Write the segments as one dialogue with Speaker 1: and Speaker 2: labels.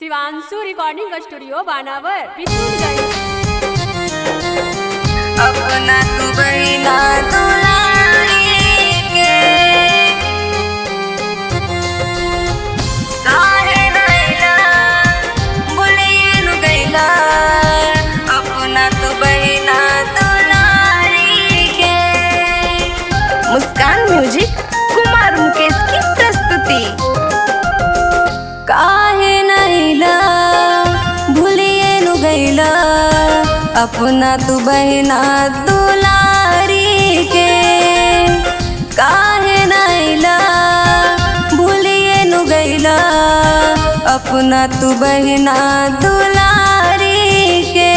Speaker 1: Shivanshu recording studio बानावर बिशुनगंज।
Speaker 2: अपना तू बहिना दुलारी के काहे नैला बुलिए नु गैला। अपना तू बहिना दुलारी के। मुस्कान म्यूजिक कुमार मुकेश की प्रस्तुति। काहे नैला भूलिए नु गैला। अपना तू बहिना दुलारी के काहे नैला भूलिए नु गैला। अपना तू बहिना दुलारी के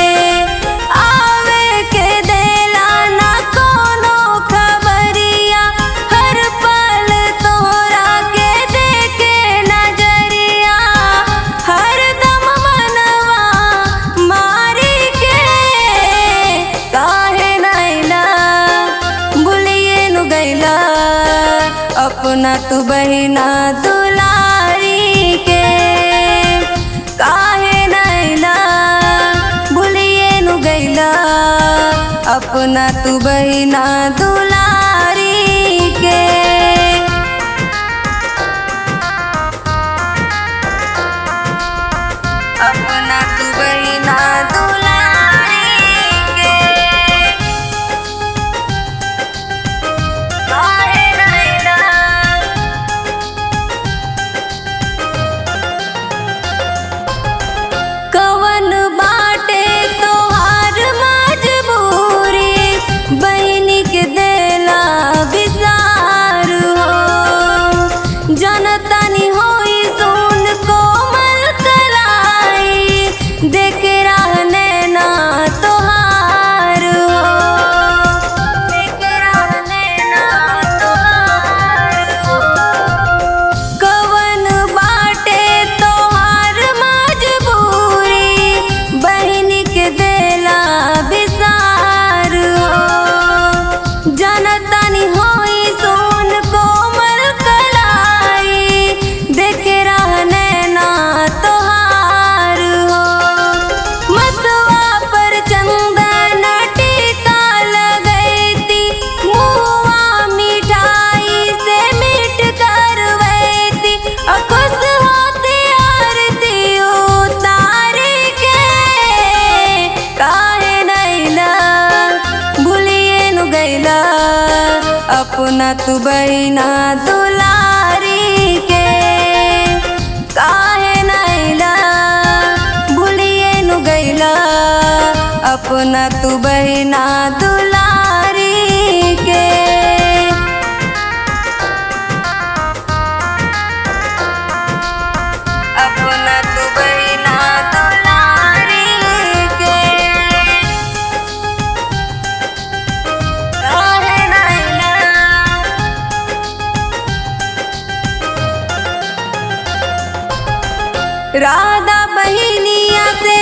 Speaker 2: आवे के देला ना कोनो खबरिया। हर पल तोहरा के देखे नजरिया। हर दम मनवा मारी के काहे नैला भूलिए नु गैला। अपना तू बहिना दुलारी के काहे नैला भूलिए नु गैला। अपना तू बहिना दुलारी के। अपना तू बहिना दुलारी के काहे नैला। कवन बाटे तोहार मजबूरी। बहिनी के देला बिसार हो। जनतानी होई सुन कोमल कलाई। देख रहने ना तोहार हो। देख रहने ना तोहार हो। कवन बाटे तोहार मजबूरी। बहिनी के देला बिसार हो। जनतानी होई सुन कोमल कलाई। देख रहने ना तोहार हो। मतवा पर चंदन टीका लगैती। मुआ मिठाई से मीठ करवैती। खुश होती आरती उतारी के काहे नैला भूलिए नु गैला। अपना तू बहिना दुलारी के काहे नैला भूलिए नु गैला। अपना तू बहिना दुलारी के। अपना तू बहिना दुलारी के काहे नैला। राधा बहिनिया से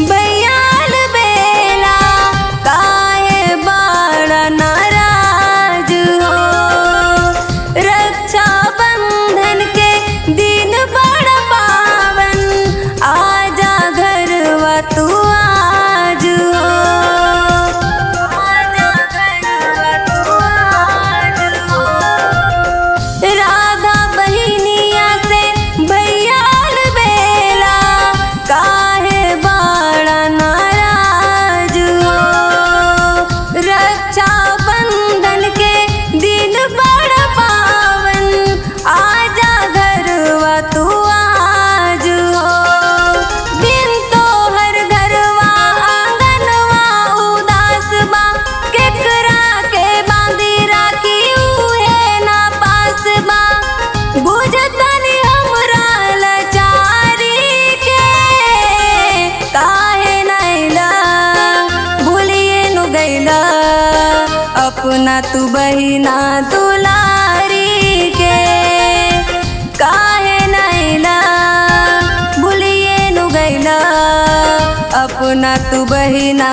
Speaker 2: बयाल बेला। काहे बड़ा नाराज हो। रक्षा बंधन के दिन बड़ा पावन। आजा घरवा तू आज हो। आजा घरवा तू आज हो। राधा बहिनिया से बयाल बेला। काहे बड़ा नाराज हो। रक्षा बंधन के दिन बड़ा पावन। आजा घरवा तू आज हो। दिन तो हर घरवा आंगनवा उदास बा। केकरा के बांधी राखी उहे ना पास बा। बुझतनी हमरा लाचारी के काहे नैला भूलिए नु गैला। अपना तू बहिना दुलारी के काहे नैला भूलिए नु गैला। अपना तू बहिना